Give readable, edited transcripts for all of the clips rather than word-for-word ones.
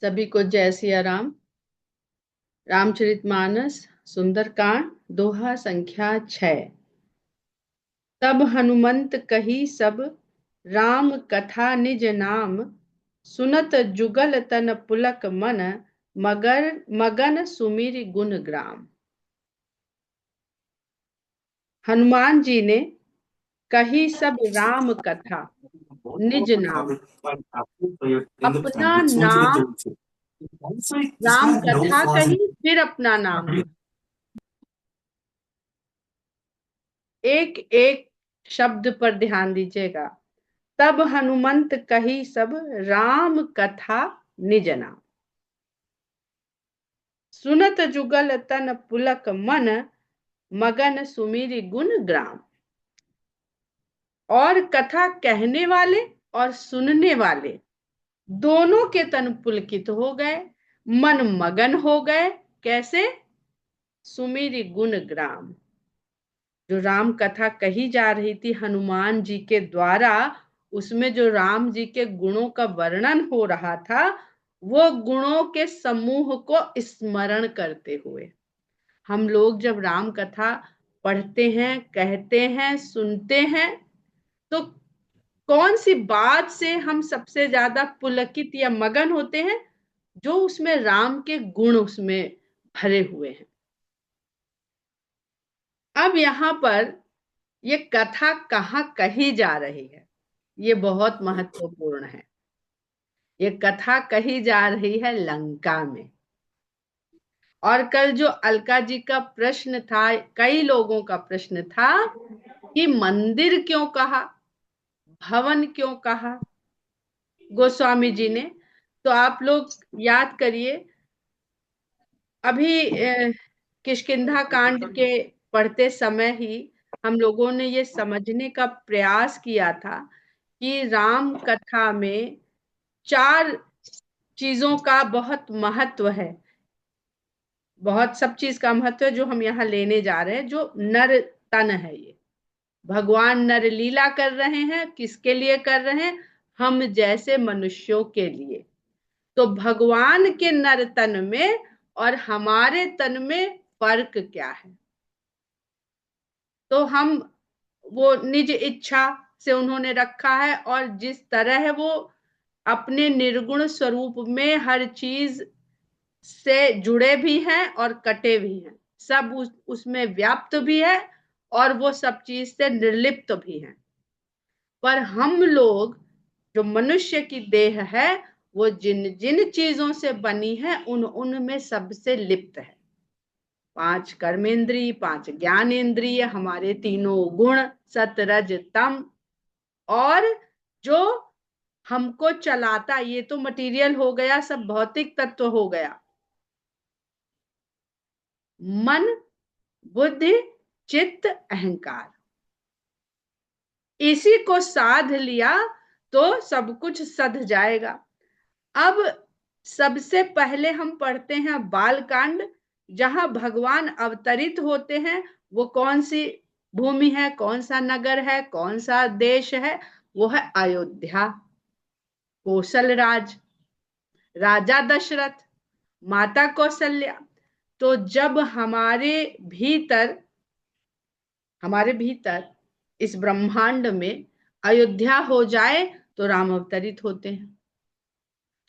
सभी को जय सिया राम। रामचरितमानस सुंदरकांड दोहा संख्या 6। तब हनुमंत कही सब राम कथा निज नाम, सुनत जुगल तन पुलक मन, मगर मगन सुमिर गुण ग्राम। हनुमान जी ने कही सब राम कथा निज नाम, अपना नाम राम कथा कही, फिर अपना नाम लिया। एक एक शब्द पर ध्यान दीजिएगा। तब हनुमंत कही सब राम कथा निज नाम, सुनत जुगल तन पुलक मन, मगन सुमिरि गुण ग्राम। और कथा कहने वाले और सुनने वाले दोनों के तन पुलकित हो गए, मन मगन हो गए। कैसे? सुमिरि गुण ग्राम। जो राम कथा कही जा रही थी हनुमान जी के द्वारा, उसमें जो राम जी के गुणों का वर्णन हो रहा था, वो गुणों के समूह को स्मरण करते हुए हम लोग जब राम कथा पढ़ते हैं, कहते हैं, सुनते हैं, तो कौन सी बात से हम सबसे ज्यादा पुलकित या मगन होते हैं? जो उसमें राम के गुण उसमें भरे हुए हैं। अब यहां पर ये कथा कहाँ कही जा रही है, ये बहुत महत्वपूर्ण है। ये कथा कही जा रही है लंका में। और कल जो अलका जी का प्रश्न था, कई लोगों का प्रश्न था कि मंदिर क्यों कहा, भवन क्यों कहा गोस्वामी जी ने। तो आप लोग याद करिए, अभी किष्किंधा कांड के पढ़ते समय ही हम लोगों ने ये समझने का प्रयास किया था कि राम कथा में 4 चीजों का बहुत महत्व है। बहुत सब चीज का महत्व है जो हम यहाँ लेने जा रहे हैं। जो नर तन है, ये भगवान नर लीला कर रहे हैं। किसके लिए कर रहे हैं? हम जैसे मनुष्यों के लिए। तो भगवान के नर तन में और हमारे तन में फर्क क्या है? तो हम वो निज इच्छा से उन्होंने रखा है, और जिस तरह वो अपने निर्गुण स्वरूप में हर चीज से जुड़े भी हैं और कटे भी हैं, सब उसमें व्याप्त भी है, और वो सब चीज से निर्लिप्त भी हैं। पर हम लोग जो मनुष्य की देह है, वो जिन जिन चीजों से बनी है उनमें सबसे लिप्त है। 5 कर्मेंद्रिय, 5 ज्ञानेंद्रिय, हमारे तीनों गुण सत रज तम, और जो हमको चलाता, ये तो मटेरियल हो गया, सब भौतिक तत्व हो गया। मन, बुद्धि, चित्त, अहंकार, इसी को साध लिया तो सब कुछ सध जाएगा। अब सबसे पहले हम पढ़ते हैं बाल कांड, जहां भगवान अवतरित होते हैं। वो कौन सी भूमि है, कौन सा नगर है, कौन सा देश है? वो है अयोध्या। कौशल राज, राजा दशरथ, माता कौशल्या। तो जब हमारे भीतर इस ब्रह्मांड में अयोध्या हो जाए तो राम अवतरित होते हैं।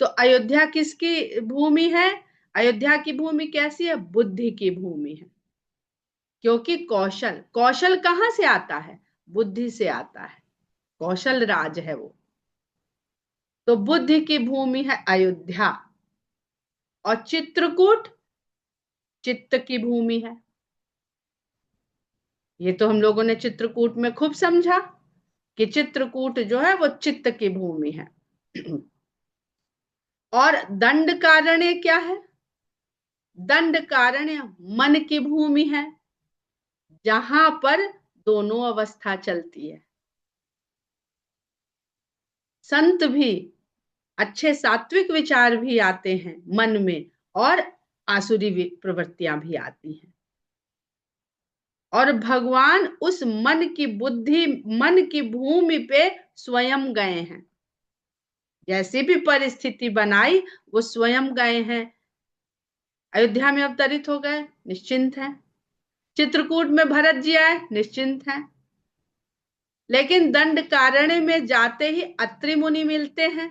तो अयोध्या किसकी भूमि है? अयोध्या की भूमि कैसी है? बुद्धि की भूमि है। क्योंकि कौशल, कौशल कहां से आता है? बुद्धि से आता है। कौशल राज है वो। तो बुद्धि की भूमि है अयोध्या। और चित्रकूट चित्त की भूमि है। ये तो हम लोगों ने चित्रकूट में खूब समझा कि चित्रकूट जो है वो चित्त की भूमि है। और दंड कारण्य क्या है? दंड कारण्य मन की भूमि है, जहां पर दोनों अवस्था चलती है। संत भी, अच्छे सात्विक विचार भी आते हैं मन में, और आसुरी प्रवृत्तियां भी आती हैं। और भगवान उस मन की भूमि पे स्वयं गए हैं। जैसी भी परिस्थिति बनाई वो स्वयं गए हैं, अयोध्या में अवतरित हो गए, निश्चिंत हैं। चित्रकूट में भरत जी आए, निश्चिंत हैं। लेकिन दंडकारण्य में जाते ही अत्रि मुनि मिलते हैं,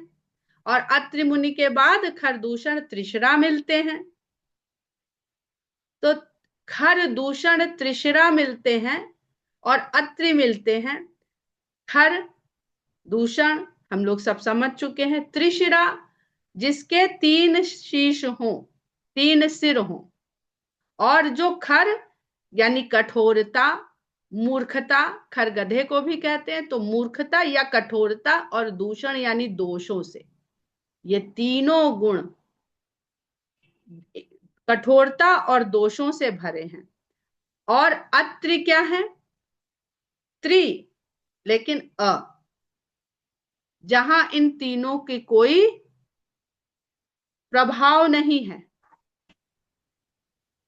और अत्रि मुनि के बाद खरदूषण त्रिशरा मिलते हैं। तो खरदूषण त्रिशरा मिलते हैं और अत्रि मिलते हैं। खर दूषण हम लोग सब समझ चुके हैं। त्रिशिरा जिसके 3 शीश हों, 3 सिर हों। और जो खर यानी कठोरता, मूर्खता, खर गधे को भी कहते हैं, तो मूर्खता या कठोरता, और दूषण यानी दोषों से, ये तीनों गुण कठोरता और दोषों से भरे हैं। और अत्रि क्या है? त्रि लेकिन अ, जहां इन तीनों की कोई प्रभाव नहीं है,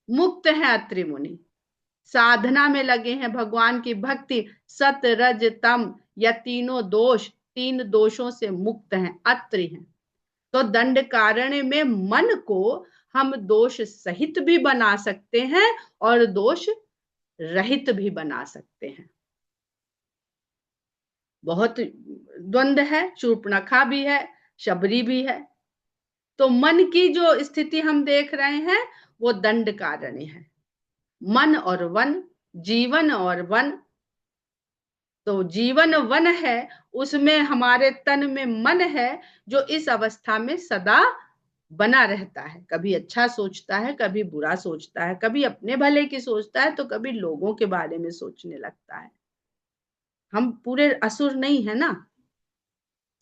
मुक्त है अत्रि मुनि, साधना में लगे हैं, भगवान की भक्ति, सत रज तम या तीनों दोष, 3 दोषों से मुक्त हैं, अत्रि हैं। तो दंडकारण्य में मन को हम दोष सहित भी बना सकते हैं और दोष रहित भी बना सकते हैं। बहुत द्वंद्व है, शूर्पणखा भी है, शबरी भी है। तो मन की जो स्थिति हम देख रहे हैं वो दंडकारण्य है। मन और वन, जीवन और वन। तो जीवन वन है, उसमें हमारे तन में मन है जो इस अवस्था में सदा बना रहता है। कभी अच्छा सोचता है, कभी बुरा सोचता है, कभी अपने भले की सोचता है, तो कभी लोगों के बारे में सोचने लगता है। हम पूरे असुर नहीं है ना,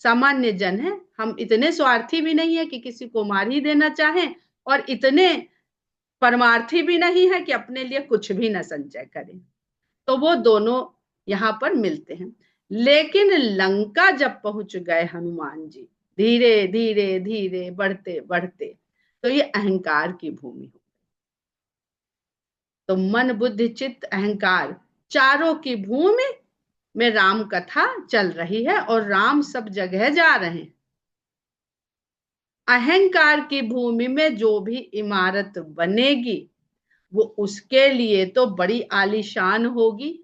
सामान्य जन है। हम इतने स्वार्थी भी नहीं है कि किसी को मार ही देना चाहें, और इतने परमार्थी भी नहीं है कि अपने लिए कुछ भी न संचय करें। तो वो दोनों यहां पर मिलते हैं। लेकिन लंका जब पहुंच गए हनुमान जी, धीरे धीरे धीरे बढ़ते बढ़ते, तो ये अहंकार की भूमि हो। तो मन बुद्धि चित्त अहंकार चारों की भूमि में राम कथा चल रही है, और राम सब जगह जा रहे हैं। अहंकार की भूमि में जो भी इमारत बनेगी वो उसके लिए तो बड़ी आलीशान होगी,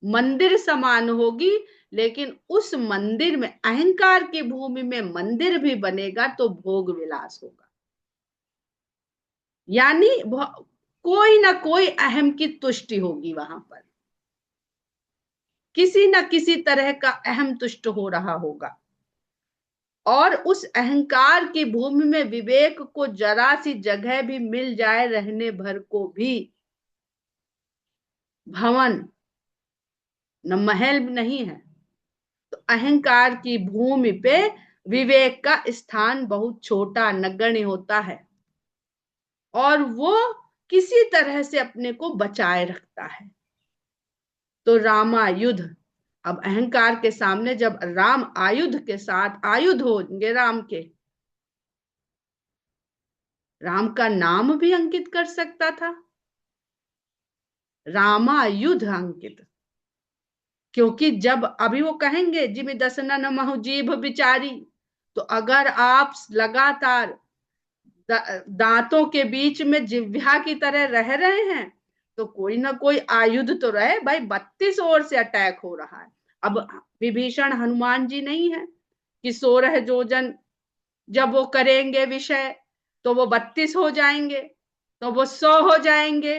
मंदिर समान होगी। लेकिन उस मंदिर में, अहंकार की भूमि में मंदिर भी बनेगा तो भोग विलास होगा। यानी कोई ना कोई अहम की तुष्टि होगी वहां पर, किसी ना किसी तरह का अहम तुष्ट हो रहा होगा। और उस अहंकार की भूमि में विवेक को जरा सी जगह भी मिल जाए रहने भर को भी, भवन न महल नहीं है। तो अहंकार की भूमि पे विवेक का स्थान बहुत छोटा नगण्य होता है, और वो किसी तरह से अपने को बचाए रखता है। तो रामायुध, अब अहंकार के सामने जब राम आयुध के साथ, आयुध होंगे राम के, राम का नाम भी अंकित कर सकता था, रामायुध अंकित। क्योंकि जब अभी वो कहेंगे जिमि दसना न महु जीभ बिचारी, तो अगर आप लगातार दांतों के बीच में जिह्वा की तरह रह रहे हैं, तो कोई ना कोई आयुध तो रहे भाई। 32 ओर से अटैक हो रहा है। अब विभीषण हनुमान जी नहीं है कि 16 जोजन जब वो करेंगे विषय तो वो 32 हो जाएंगे, तो वो 100 हो जाएंगे।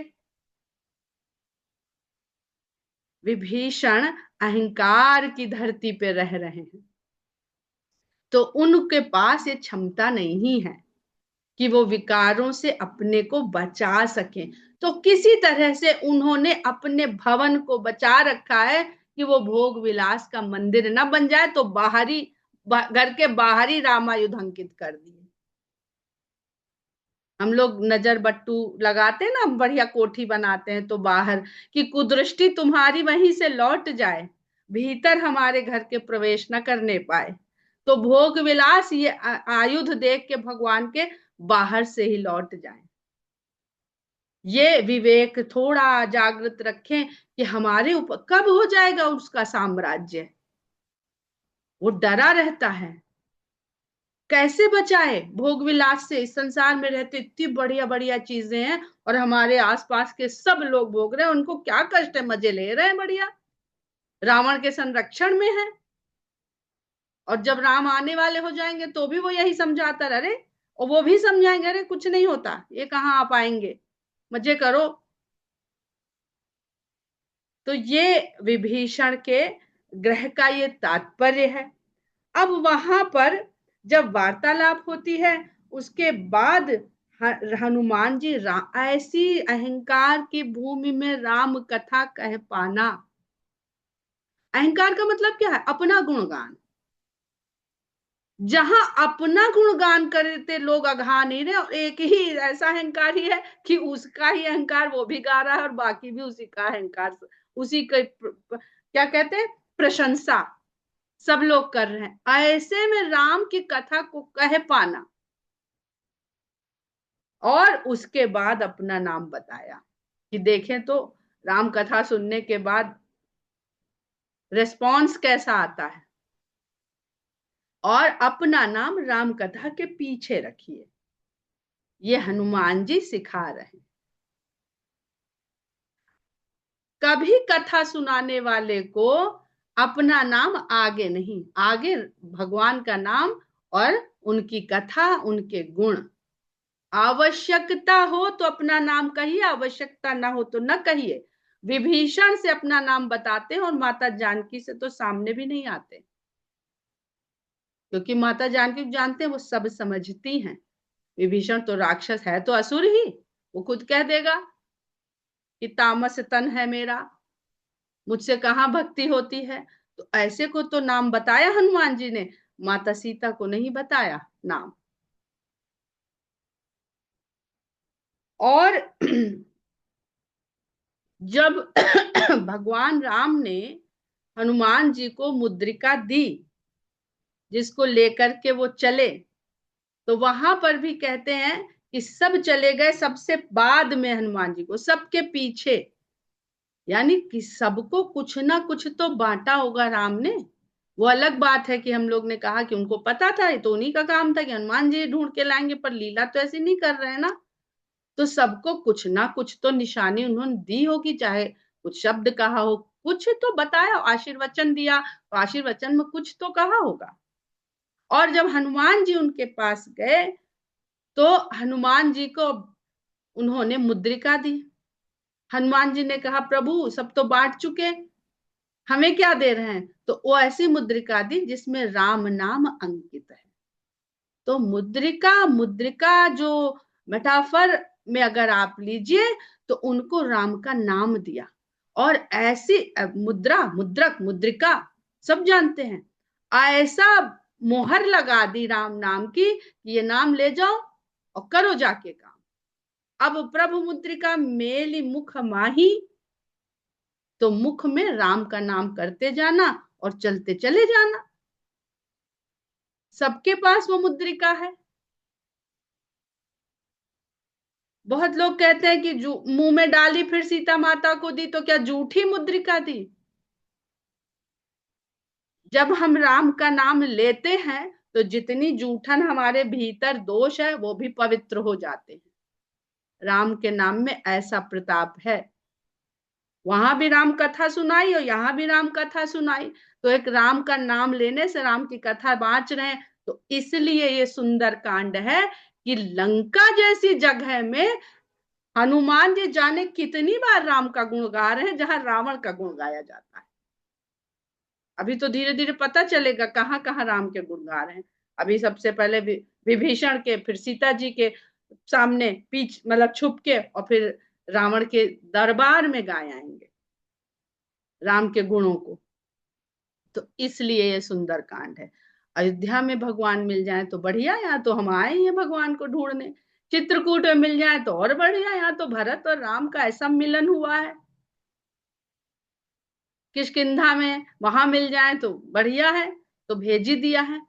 विभीषण अहंकार की धरती पे रह रहे हैं, तो उनके पास ये क्षमता नहीं है कि वो विकारों से अपने को बचा सकें। तो किसी तरह से उन्होंने अपने भवन को बचा रखा है कि वो भोग विलास का मंदिर ना बन जाए, तो बाहरी, घर के बाहरी रामायुध अंकित कर दिए। हम लोग नजर बट्टू लगाते हैं ना, बढ़िया कोठी बनाते हैं, तो बाहर की कुदृष्टि तुम्हारी वहीं से लौट जाए, भीतर हमारे घर के प्रवेश न करने पाए। तो भोग विलास ये आयुध देख के भगवान के बाहर से ही लौट जाए। ये विवेक थोड़ा जागृत रखें कि हमारे ऊपर कब हो जाएगा उसका साम्राज्य। वो डरा रहता है। कैसे बचाए भोग विलास से। इस संसार में रहते इतनी बढ़िया बढ़िया चीजें हैं और हमारे आसपास के सब लोग भोग रहे हैं, उनको क्या कष्ट है, मजे ले रहे हैं बढ़िया, रावण के संरक्षण में है। और जब राम आने वाले हो जाएंगे तो भी वो यही समझाता अरे, और वो भी समझाएंगे अरे कुछ नहीं होता, ये कहाँ आ पाएंगे, मजे करो। तो ये विभीषण के ग्रह का ये तात्पर्य है। अब वहां पर जब वार्तालाप होती है, उसके बाद हनुमान जी ऐसी अहंकार की भूमि में राम कथा कह पाना। अहंकार का मतलब क्या है, अपना गुणगान। जहां अपना गुणगान करते लोग अघा नहीं रहे, और एक ही ऐसा अहंकार ही है कि उसका ही अहंकार वो भी गा रहा है और बाकी भी उसी का अहंकार, उसी का क्या कहते हैं, प्रशंसा सब लोग कर रहे हैं। ऐसे में राम की कथा को कह पाना और उसके बाद अपना नाम बताया कि देखें तो राम कथा सुनने के बाद रिस्पॉन्स कैसा आता है। और अपना नाम राम कथा के पीछे रखिए, ये हनुमान जी सिखा रहे हैं। कभी कथा सुनाने वाले को अपना नाम आगे नहीं, आगे भगवान का नाम और उनकी कथा, उनके गुण। आवश्यकता हो तो अपना नाम कहिए, आवश्यकता ना हो तो न कहिए। विभीषण से अपना नाम बताते हैं और माता जानकी से तो सामने भी नहीं आते, क्योंकि माता जानकी जानते हैं, वो सब समझती हैं। विभीषण तो राक्षस है, तो असुर ही, वो खुद कह देगा कि तामस तन है मेरा, मुझसे कहाँ भक्ति होती है। तो ऐसे को तो नाम बताया हनुमान जी ने, माता सीता को नहीं बताया नाम। और जब भगवान राम ने हनुमान जी को मुद्रिका दी, जिसको लेकर के वो चले, तो वहां पर भी कहते हैं कि सब चले गए सबसे बाद में हनुमान जी को, सबके पीछे। यानी कि सबको कुछ ना कुछ तो बांटा होगा राम ने। वो अलग बात है कि हम लोग ने कहा कि उनको पता था, ये तो उन्हीं का काम था कि हनुमान जी ढूंढ के लाएंगे, पर लीला तो ऐसी नहीं कर रहे हैं ना। तो सबको कुछ ना कुछ तो निशानी उन्होंने दी होगी, चाहे कुछ शब्द कहा हो, कुछ तो बताया, आशीर्वचन दिया, तो आशीर्वचन में कुछ तो कहा होगा। और जब हनुमान जी उनके पास गए तो हनुमान जी को उन्होंने मुद्रिका दी। हनुमान जी ने कहा प्रभु सब तो बांट चुके, हमें क्या दे रहे हैं। तो वो ऐसी मुद्रिका दी जिसमें राम नाम अंकित है। तो मुद्रिका, मुद्रिका जो मेटाफर में अगर आप लीजिए तो उनको राम का नाम दिया। और ऐसी मुद्रा, मुद्रक, मुद्रिका सब जानते हैं, ऐसा मोहर लगा दी राम नाम की, ये नाम ले जाओ और करो जाके काम। अब प्रभु मुद्रिका मेली मुख माही, तो मुख में राम का नाम करते जाना और चलते चले जाना। सबके पास वो मुद्रिका है। बहुत लोग कहते हैं कि मुंह में डाली फिर सीता माता को दी, तो क्या झूठी मुद्रिका दी। जब हम राम का नाम लेते हैं तो जितनी जूठन हमारे भीतर दोष है वो भी पवित्र हो जाते हैं। राम के नाम में ऐसा प्रताप है। वहां भी राम कथा सुनाई और यहाँ भी राम कथा सुनाई। तो एक राम का नाम लेने से राम की कथा बांच रहे हैं। तो इसलिए ये सुंदर कांड है कि लंका जैसी जगह में हनुमान जी जाने कितनी बार राम का गुण गा रहे हैं, जहां रावण का गुण गाया जाता है। अभी तो धीरे धीरे पता चलेगा कहाँ कहाँ राम के गुण गा रहे हैं। अभी सबसे पहले विभीषण के, फिर सीता जी के सामने पीछ मतलब छुप के, और फिर रावण के दरबार में गाए आएंगे राम के गुणों को। तो इसलिए ये सुंदर कांड है। अयोध्या में भगवान मिल जाए तो बढ़िया, यहाँ तो हम आए हैं भगवान को ढूंढने। चित्रकूट में मिल जाए तो और बढ़िया, यहाँ तो भरत और राम का ऐसा मिलन हुआ है। किष्किंधा में वहां मिल जाए तो बढ़िया है, तो भेज ही दिया है।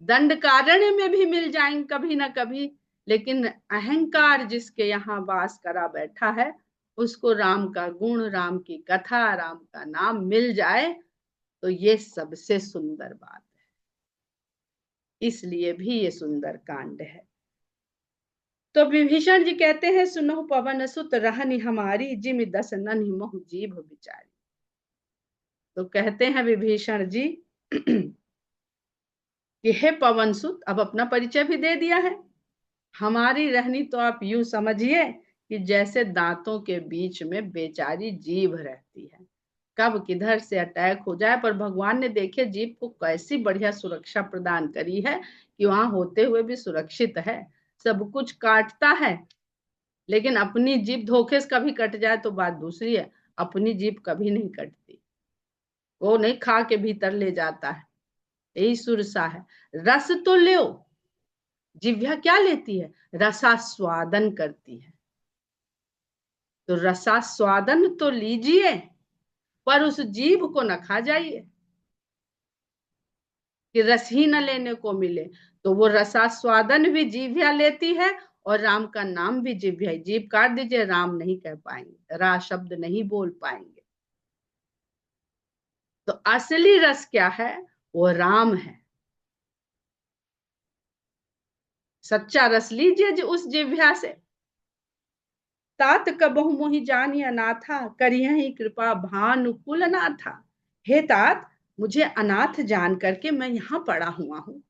दंडकारण्य में भी मिल जाएंगे कभी ना कभी, लेकिन अहंकार जिसके यहाँ वास करा बैठा है, उसको राम का गुण, राम की कथा, राम का नाम मिल जाए तो ये सबसे सुंदर बात है। इसलिए भी ये सुंदर कांड है। तो विभीषण जी कहते हैं, सुनो पवन सुत रहनी हमारी, जिम दस नन्हि मोहु जीभ बिचारी। तो कहते हैं विभीषण जी कि हे पवन सुत, अब अपना परिचय भी दे दिया है। हमारी रहनी तो आप यूं समझिए कि जैसे दांतों के बीच में बेचारी जीभ रहती है, कब किधर से अटैक हो जाए। पर भगवान ने देखे जीभ को कैसी बढ़िया सुरक्षा प्रदान करी है कि वहां होते हुए भी सुरक्षित है, सब कुछ काटता है, लेकिन अपनी जीभ धोखे से कभी कट जाए तो बात दूसरी है, अपनी जीभ कभी नहीं कटती, वो नहीं खा के भीतर ले जाता है। यही सुरसा है। रस तो लो, जिह्वा क्या लेती है, रसास्वादन करती है। तो रसास्वादन तो लीजिए, पर उस जीभ को न खा जाइए कि रस ही न लेने को मिले। तो वो रसास्वादन भी जिह्वा लेती है और राम का नाम भी जिह्वा। जीभ काट दीजिए, राम नहीं कह पाएंगे, रा शब्द नहीं बोल पाएंगे। तो असली रस क्या है, वो राम है। सच्चा रस लीजिए उस जिह्वा से। तात कबहु मोहि जानि अनाथा, करियहि कृपा भानुकुल नाथा। हे तात, मुझे अनाथ जान करके मैं यहाँ पड़ा हुआ हूँ।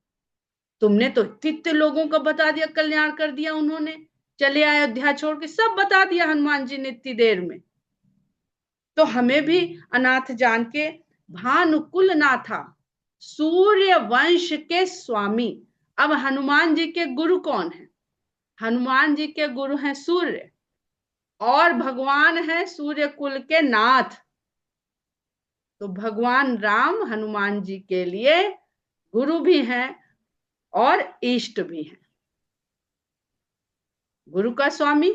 तुमने तो इतने लोगों को बता दिया, कल्याण कर दिया उन्होंने, चले आए अयोध्या छोड़ के, सब बता दिया हनुमान जी ने इतनी देर में। तो हमें भी अनाथ जान के, भानुकुल नाथा, सूर्य वंश के स्वामी। अब हनुमान जी के गुरु कौन है, हनुमान जी के गुरु हैं सूर्य, और भगवान है सूर्य कुल के नाथ। तो भगवान राम हनुमान जी के लिए गुरु भी हैं और इष्ट भी हैं। गुरु का स्वामी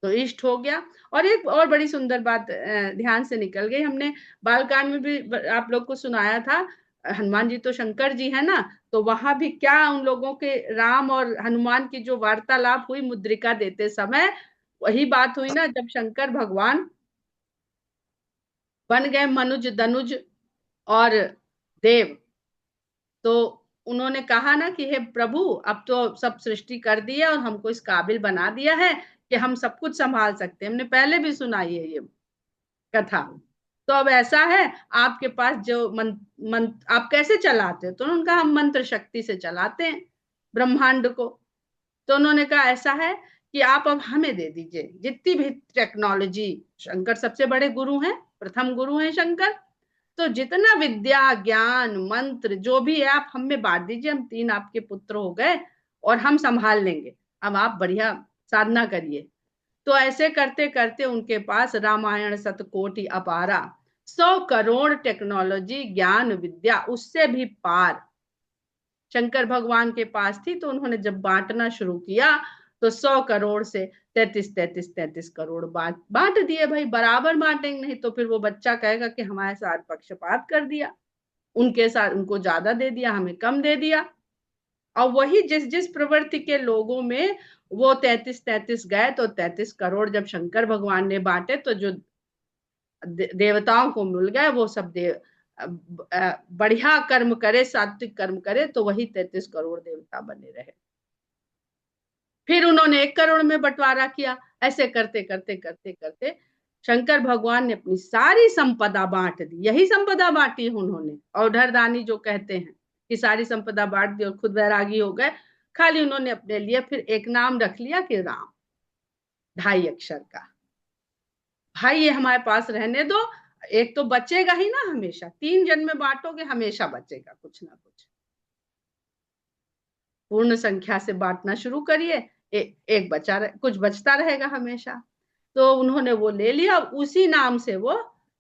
तो इष्ट हो गया। और एक और बड़ी सुंदर बात ध्यान से निकल गई, हमने बालकांड में भी आप लोग को सुनाया था, हनुमान जी तो शंकर जी है ना, तो वहां भी क्या उन लोगों के राम और हनुमान की जो वार्तालाप हुई मुद्रिका देते समय, वही बात हुई ना, जब शंकर भगवान बन गए मनुज दनुज और देव, तो उन्होंने कहा ना कि हे प्रभु, अब तो सब सृष्टि कर दी है और हमको इस काबिल बना दिया है कि हम सब कुछ संभाल सकते हैं। हमने पहले भी सुनाई है ये कथा। तो अब ऐसा है, आपके पास जो आप कैसे चलाते हो, तो उनका हम मंत्र शक्ति से चलाते हैं ब्रह्मांड को। तो उन्होंने कहा ऐसा है कि आप अब हमें दे दीजिए जितनी भी टेक्नोलॉजी, शंकर सबसे बड़े गुरु हैं, प्रथम गुरु हैं शंकर, तो जितना विद्या ज्ञान मंत्र जो भी है आप हम में बांट दीजिए, हम तीन आपके पुत्र हो गए और हम संभाल लेंगे, अब आप बढ़िया साधना करिए। तो ऐसे करते करते उनके पास रामायण शतकोटि अपारा, 100 करोड़ टेक्नोलॉजी ज्ञान विद्या उससे भी पार शंकर भगवान के पास थी। तो उन्होंने जब बांटना शुरू किया तो 100 करोड़ से 33 बांट दिए। भाई बराबर बांटेंगे, नहीं तो फिर वो बच्चा कहेगा कि हमारे साथ पक्षपात कर दिया, उनके साथ उनको ज्यादा दे दिया, हमें कम दे दिया। और वही जिस जिस प्रवृत्ति के लोगों में वो 33 गए, तो 33 करोड़ जब शंकर भगवान ने बांटे तो जो देवताओं को मिल गए, वो सब बढ़िया कर्म करे, सात्विक कर्म करे, तो वही 33 करोड़ देवता बने रहे। फिर उन्होंने 1 करोड़ में बंटवारा किया। ऐसे करते करते करते करते शंकर भगवान ने अपनी सारी संपदा बांट दी। यही संपदा बांटी उन्होंने, औढ़रदानी जो कहते हैं कि सारी संपदा बांट दी और खुद वैरागी हो गए। खाली उन्होंने अपने लिए फिर एक नाम रख लिया कि राम, 2.5 अक्षर का। भाई ये हमारे पास रहने दो, एक तो बचेगा ही ना, हमेशा 3 जन में बांटोगे हमेशा बचेगा कुछ ना कुछ। पूर्ण संख्या से बांटना शुरू करिए, एक बचा कुछ बचता रहेगा हमेशा। तो उन्होंने वो ले लिया, उसी नाम से वो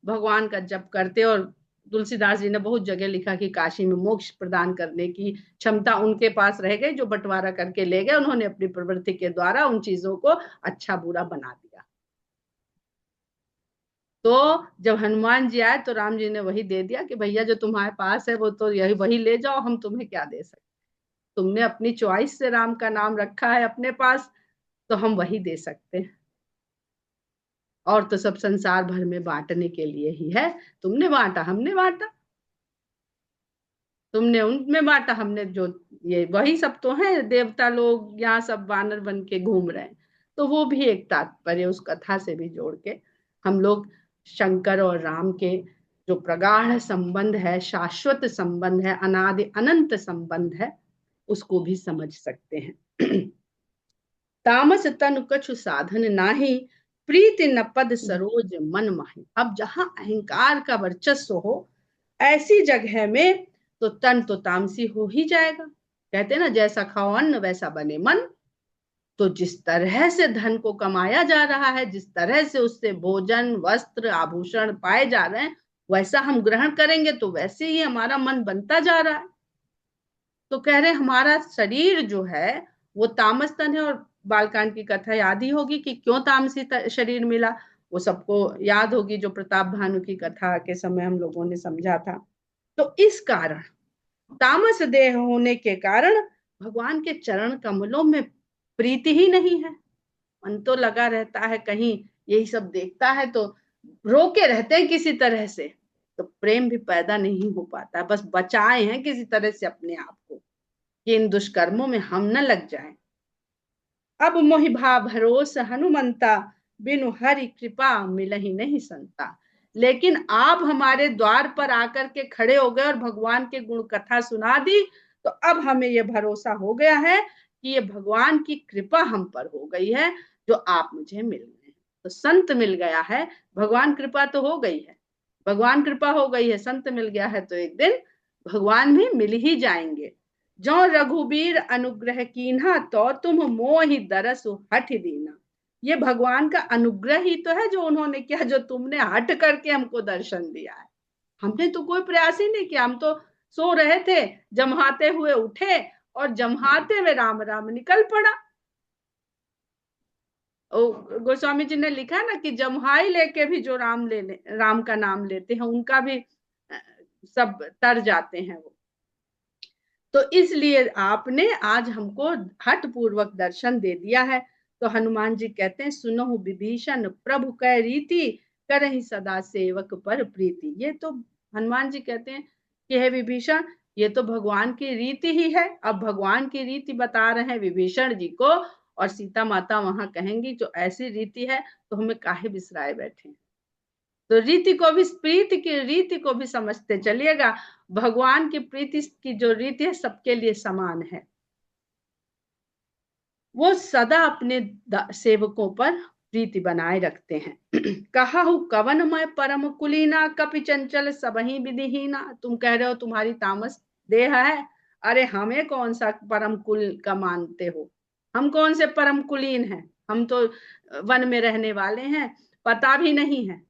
भगवान का जप करते। और तुलसीदास जी ने बहुत जगह लिखा कि काशी में मोक्ष प्रदान करने की क्षमता उनके पास रह गई, जो बंटवारा करके ले गए। उन्होंने अपनी प्रवृत्ति के द्वारा उन चीजों को अच्छा बुरा बना दिया। तो जब हनुमान जी आए तो राम जी ने वही दे दिया कि भैया जो तुम्हारे पास है वो तो यही वही ले जाओ, हम तुम्हें क्या दे सकते, तुमने अपनी चॉइस से राम का नाम रखा है अपने पास, तो हम वही दे सकते हैं। और तो सब संसार भर में बांटने के लिए ही है, तुमने बांटा हमने बांटा। तुमने उनमें बांटा, हमने जो, ये वही सब तो हैं देवता लोग, यहाँ सब वानर बन के घूम रहे हैं। तो वो भी एक तात्पर्य उस कथा से भी जोड़ के हम लोग शंकर और राम के जो प्रगाढ़ संबंध है, शाश्वत संबंध है, अनादि अनंत संबंध है, उसको भी समझ सकते हैं। तामस तनु कछु साधन नाही, प्रीति न पद सरोज मन माही। अब जहां अहंकार का वर्चस्व हो ऐसी जगह में तो तन तो तामसी हो ही जाएगा। कहते ना, जैसा खाओ अन्न वैसा बने मन। तो जिस तरह से धन को कमाया जा रहा है, जिस तरह से उससे भोजन वस्त्र आभूषण पाए जा रहे हैं, वैसा हम ग्रहण करेंगे तो वैसे ही हमारा मन बनता जा रहा है। तो कह रहे हमारा शरीर जो है वो तामस तन है। और बालकांड की कथा याद ही होगी कि क्यों तामसी शरीर मिला, वो सबको याद होगी, जो प्रताप भानु की कथा के समय हम लोगों ने समझा था। तो इस कारण, तामस देह होने के कारण भगवान के चरण कमलों में प्रीति ही नहीं है। मन तो लगा रहता है कहीं, यही सब देखता है तो रोके रहते हैं किसी तरह से, तो प्रेम भी पैदा नहीं हो पाता। बस बचाए हैं किसी तरह से अपने आप को कि इन दुष्कर्मों में हम न लग जाएं। अब मोहि भा भरोस हनुमंता, बिनु हरि कृपा मिल ही नहीं संता। लेकिन आप हमारे द्वार पर आकर के खड़े हो गए और भगवान के गुण कथा सुना दी, तो अब हमें यह भरोसा हो गया है कि ये भगवान की कृपा हम पर हो गई है, जो आप मुझे मिल गए। तो संत मिल गया है, भगवान कृपा तो हो गई है, भगवान कृपा हो गई है, संत मिल गया है, तो एक दिन भगवान भी मिल ही जाएंगे। जो रघुबीर अनुग्रह कीन्हा, तो तुम मोहि दरस हठ दीना। ये भगवान का अनुग्रह ही तो है जो उन्होंने किया, जो तुमने हट करके हमको दर्शन दिया है। हमने तो कोई प्रयास ही नहीं किया, हम तो सो रहे थे, जमहाते हुए उठे और जमहाते में राम राम निकल पड़ा। गोस्वामी जी ने लिखा है ना कि जमुहाई लेके भी जो राम का नाम लेते हैं उनका भी सब तर जाते हैं वो। तो इसलिए आपने आज हमको हठ पूर्वक दर्शन दे दिया है। तो हनुमान जी कहते हैं, सुनो विभीषण प्रभु कै रीति, करहि सदा सेवक पर प्रीति। ये तो हनुमान जी कहते हैं कि हे विभीषण, ये तो भगवान की रीति ही है। अब भगवान की रीति बता रहे हैं विभीषण जी को, और सीता माता वहां कहेंगी जो ऐसी रीति है तो हमें काहे बिसराए बैठे। तो रीति को भी, प्रीति की रीति को भी समझते चलिएगा। भगवान की प्रीति की जो रीति है सबके लिए समान है। वो सदा अपने सेवकों पर प्रीति बनाए रखते हैं। कहा हूं कवन मैं परम कुलीना, कपि चंचल सबही विधिहीना। तुम कह रहे हो तुम्हारी तामस देह है, अरे हमें कौन सा परम कुल का मानते हो, हम कौन से परम कुलीन हैं, हम तो वन में रहने वाले हैं, पता भी नहीं है,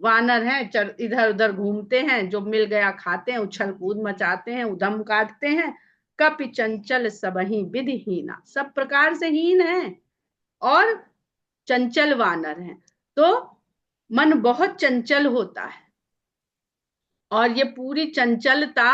वानर हैं, इधर उधर घूमते हैं, जो मिल गया खाते हैं, उछल कूद मचाते हैं, उधम काटते हैं। कपि चंचल सबही विधिहीना, सब प्रकार से हीन है और चंचल वानर हैं। तो मन बहुत चंचल होता है, और ये पूरी चंचलता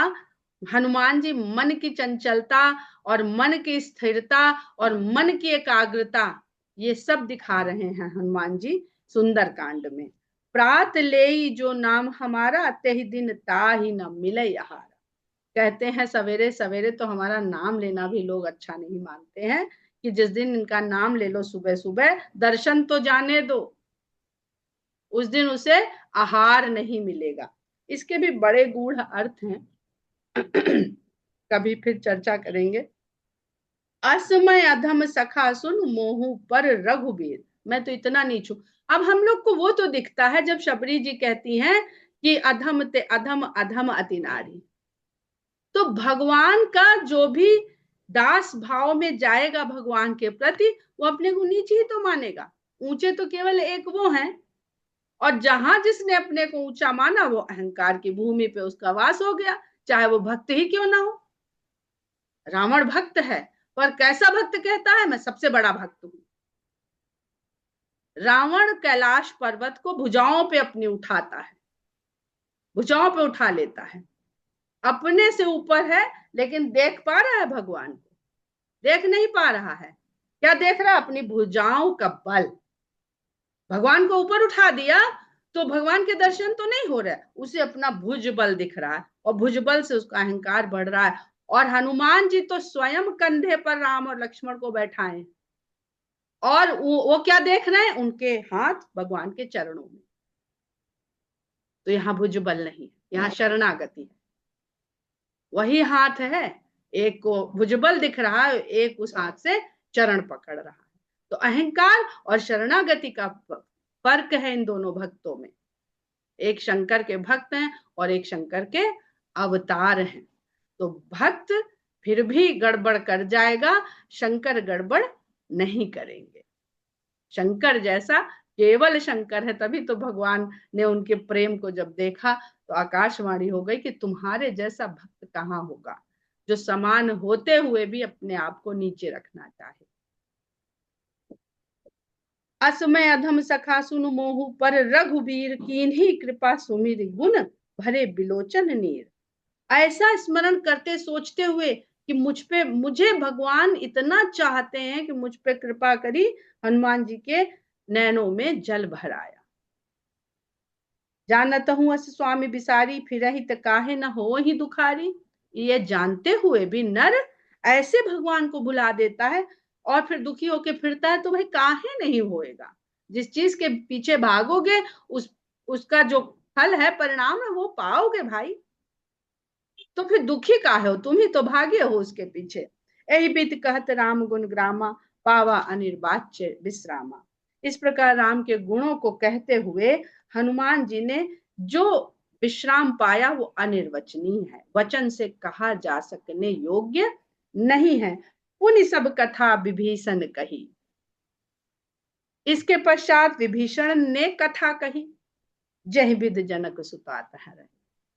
हनुमान जी मन की चंचलता और मन की स्थिरता और मन की एकाग्रता, ये सब दिखा रहे हैं हनुमान जी सुंदर कांड में। प्रात ले जो नाम हमारा, तेहि दिन ताहि न मिले आहारा। कहते हैं सवेरे सवेरे तो हमारा नाम लेना भी लोग अच्छा नहीं मानते हैं, कि जिस दिन इनका नाम ले लो सुबह सुबह, दर्शन तो जाने दो, उस दिन उसे आहार नहीं मिलेगा। इसके भी बड़े गूढ़ अर्थ हैं, कभी फिर चर्चा करेंगे। असमय अधम सखा सुन, मोहू पर रघुबीर। मैं तो इतना नीच हूं। अब हम लोग को वो तो दिखता है जब शबरी जी कहती हैं कि अधम ते अधम, अधम अति नारी। तो भगवान का जो भी दास भाव में जाएगा भगवान के प्रति, वो अपने को नीचे ही तो मानेगा। ऊंचे तो केवल एक वो हैं, और जहां जिसने अपने को ऊंचा माना वो अहंकार की भूमि पे उसका वास हो गया, चाहे वो भक्त ही क्यों ना हो। रावण भक्त है, पर कैसा भक्त कहता है, मैं सबसे बड़ा भक्त हूं। रावण कैलाश पर्वत को भुजाओं पे अपनी उठाता है, भुजाओं पे उठा लेता है, अपने से ऊपर है, लेकिन देख पा रहा है भगवान को, देख नहीं पा रहा है। क्या देख रहा है? अपनी भुजाओं का बल। भगवान को ऊपर उठा दिया तो भगवान के दर्शन तो नहीं हो रहा है, उसे अपना भुज बल दिख रहा है और भुज बल से उसका अहंकार बढ़ रहा है। और हनुमान जी तो स्वयं कंधे पर राम और लक्ष्मण को बैठाए और वो क्या देख रहे हैं, उनके हाथ भगवान के चरणों में। तो यहाँ भुज बल नहीं, यहाँ शरणागति है। वही हाथ है, एक को भुजबल दिख रहा है, एक उस हाथ से चरण पकड़ रहा है। तो अहंकार और शरणागति का फर्क है इन दोनों भक्तों में। एक शंकर के भक्त हैं और एक शंकर के अवतार हैं। तो भक्त फिर भी गड़बड़ कर जाएगा, शंकर गड़बड़ नहीं करेंगे। शंकर जैसा केवल शंकर है, तभी तो भगवान ने उनके प्रेम को जब देखा तो आकाशवाणी हो गई कि तुम्हारे जैसा भक्त कहाँ होगा, जो समान होते हुए भी अपने आप को नीचे रखना चाहे। असमय अधम सखा सुनु मोहु पर रघुबीर कीन्ही कृपा सुमिर गुण भरे बिलोचन नीर। ऐसा स्मरण करते सोचते हुए कि मुझे भगवान इतना चाहते हैं कि मुझ पे कृपा करी, हनुमान जी के नैनों में जल भर आया। जानत हूं अस स्वामी बिसारी, फिर हित काहे न हो ही दुखारी। ये जानते हुए भी नर ऐसे भगवान को भुला देता है और फिर दुखी होके फिरता है, तो भाई काहे नहीं होएगा। जिस चीज के पीछे भागोगे उसका जो फल है, परिणाम है, वो पाओगे भाई। तो फिर दुखी काहे हो, तुम ही तो भागे हो उसके पीछे। यही बीत कहत राम गुण ग्रामा, पावा अनिर्वाच्य विश्रामा। इस प्रकार राम के गुणों को कहते हुए हनुमान जी ने जो विश्राम पाया वो अनिर्वचनीय है, वचन से कहा जा सकने योग्य नहीं है। पुनि सब कथा विभीषण कही। इसके पश्चात विभीषण ने कथा कही, जय विद जनक सुतात है।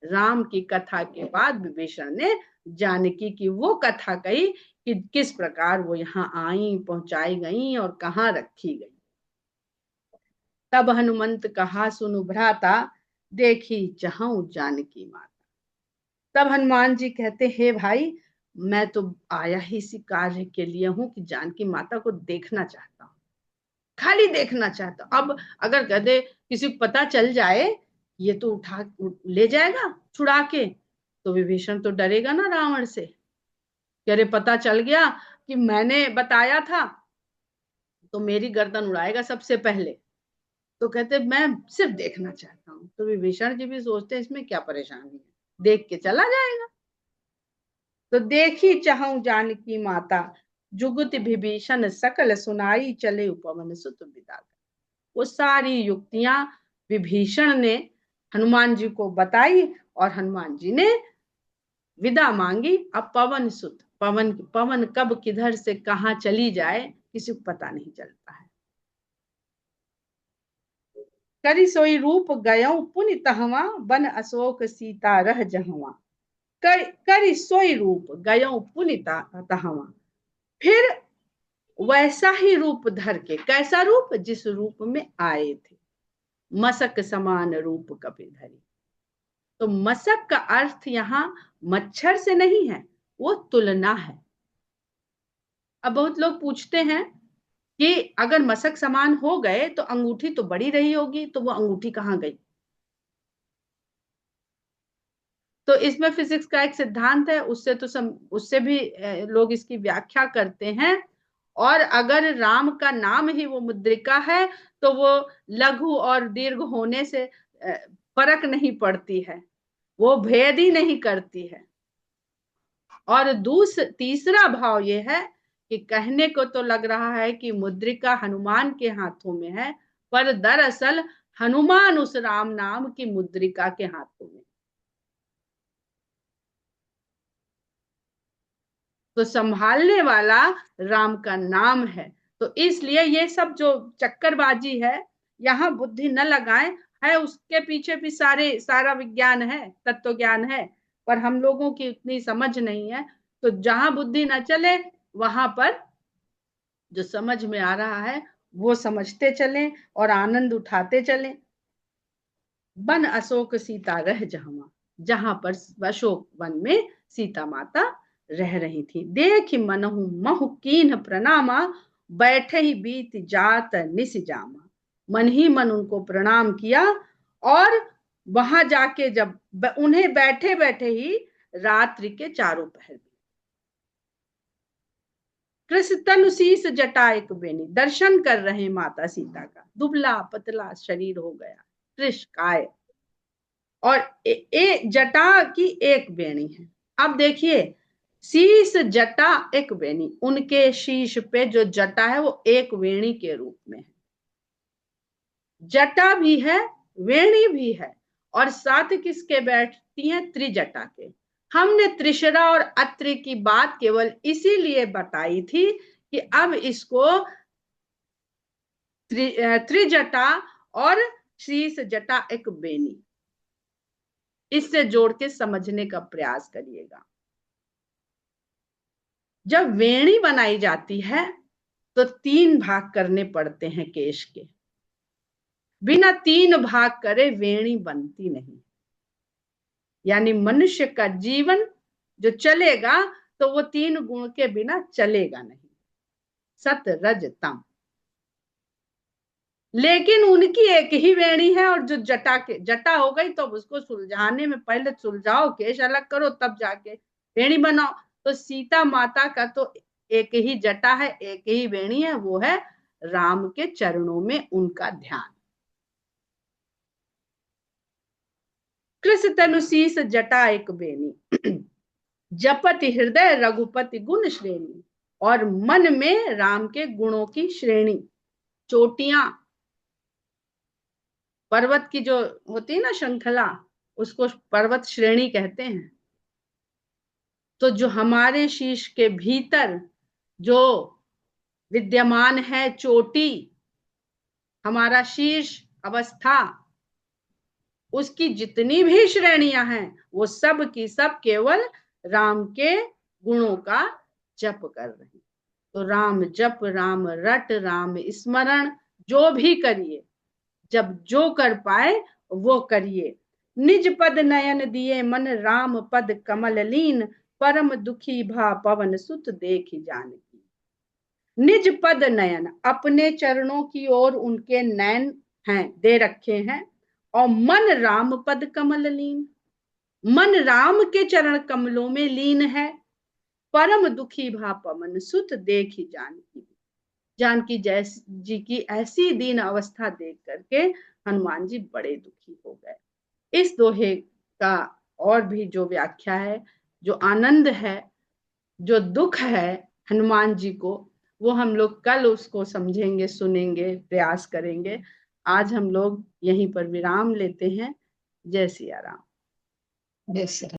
राम की कथा के बाद विभीषण ने जानकी की वो कथा कही कि किस प्रकार वो यहाँ आई, पहुंचाई गई और कहाँ रखी गई। तब हनुमंत कहा सुनु भ्राता, देखी चाहूं जानकी माता। तब हनुमान जी कहते, हे भाई, मैं तो आया ही इसी कार्य के लिए हूं कि जानकी माता को देखना चाहता हूं, खाली देखना चाहता हूं। अब अगर कहते किसी को पता चल जाए ये तो उठा ले जाएगा छुड़ा के, तो विभीषण तो डरेगा ना रावण से, कि अरे पता चल गया कि मैंने बताया था तो मेरी गर्दन उड़ाएगा सबसे पहले। तो कहते मैं सिर्फ देखना चाहता हूँ। तो विभीषण जी भी सोचते हैं इसमें क्या परेशानी है, देख के चला जाएगा। तो देखी चाहूं जानकी माता, जुगुत विभीषण सकल सुनाई, चले उपवन सुत विदा। वो सारी युक्तियां विभीषण ने हनुमान जी को बताई और हनुमान जी ने विदा मांगी। अब पवन सुत, पवन पवन कब किधर से कहां चली जाए किसी को पता नहीं चलता है। करी सोई रूप गयो पुनि तहवा, बन अशोक सीता रह जहवा। करी सोई रूप गयो पुनि तहवा, फिर वैसा ही रूप धर के, कैसा रूप, जिस रूप में आए थे, मसक समान रूप कपि धरी। तो मसक का अर्थ यहाँ मच्छर से नहीं है, वो तुलना है। अब बहुत लोग पूछते हैं कि अगर मसक समान हो गए तो अंगूठी तो बड़ी रही होगी, तो वो अंगूठी कहाँ गई। तो इसमें फिजिक्स का एक सिद्धांत है, उससे भी लोग इसकी व्याख्या करते हैं। और अगर राम का नाम ही वो मुद्रिका है तो वो लघु और दीर्घ होने से फर्क नहीं पड़ती है, वो भेद ही नहीं करती है। और तीसरा भाव ये है कि कहने को तो लग रहा है कि मुद्रिका हनुमान के हाथों में है, पर दरअसल हनुमान उस राम नाम की मुद्रिका के हाथों में। तो संभालने वाला राम का नाम है। तो इसलिए ये सब जो चक्करबाजी है, यहाँ बुद्धि न लगाएं, है उसके पीछे भी सारा विज्ञान है, तत्व ज्ञान है, पर हम लोगों की उतनी समझ नहीं है। तो जहां बुद्धि न चले वहां पर जो समझ में आ रहा है वो समझते चलें और आनंद उठाते चलें। वन अशोक सीता रह जहवा, जहां पर अशोक वन में सीता माता रह रही थी। देख मनहु महु कीन्ह प्रणामा, बैठे ही बीत जात निस जामा। मन ही मन उनको प्रणाम किया और वहां जाके जब उन्हें बैठे बैठे ही रात्रि के चारों पहर कृष्ण तनु शीस जटा एक बेनी, दर्शन कर रहे माता सीता का, दुबला पतला शरीर हो गया, कृष्ण काय, और जटा की एक बेणी है। अब देखिए, शीश जटा एक बेनी, उनके शीश पे जो जटा है वो एक वेणी के रूप में है, जटा भी है वेणी भी है, और साथ किसके बैठती हैं? त्रिजटा के। हमने त्रिशरा और अत्रि की बात केवल इसीलिए बताई थी कि अब इसको त्रिजटा और शीश जटा एक बेनी, इससे जोड़ के समझने का प्रयास करिएगा। जब वेणी बनाई जाती है तो 3 भाग करने पड़ते हैं केश के, बिना 3 भाग करे वेणी बनती नहीं। यानी मनुष्य का जीवन जो चलेगा तो वो 3 गुण के बिना चलेगा नहीं, सत रज तम। लेकिन उनकी एक ही वेणी है, और जो जटा हो गई तो उसको सुलझाने में पहले सुलझाओ, केश अलग करो, तब जाके वेणी बनाओ। तो सीता माता का तो एक ही जटा है, एक ही वेणी है, वो है राम के चरणों में उनका ध्यान। कृष्ण तनु शीस जटा एक बेनी, जपति हृदय रघुपति गुण श्रेणी, और मन में राम के गुणों की श्रेणी। चोटियां, पर्वत की जो होती है ना श्रृंखला, उसको पर्वत श्रेणी कहते हैं। तो जो हमारे शीश के भीतर जो विद्यमान है चोटी, हमारा शीर्ष अवस्था, उसकी जितनी भी श्रेणियां हैं वो सब की सब केवल राम के गुणों का जप कर रही। तो राम जप, राम रट, राम स्मरण जो भी करिए, जब जो कर पाए वो करिए। निज पद नयन दिए मन राम पद कमल लीन, परम दुखी भा पवन सुत देख जानकी। निज पद नयन, अपने चरणों की ओर उनके नयन हैं, दे रखे हैं, और मन राम पद कमल लीन, मन राम के चरण कमलों में लीन है। परम दुखी भा पवन सुत देखी जानकी, जानकी जैसी जी की ऐसी दीन अवस्था देख करके हनुमान जी बड़े दुखी हो गए। इस दोहे का और भी जो व्याख्या है, जो आनंद है, जो दुख है हनुमान जी को, वो हम लोग कल उसको समझेंगे, सुनेंगे, प्रयास करेंगे। आज हम लोग यहीं पर विराम लेते हैं। जय सिया राम। जय श्री राम।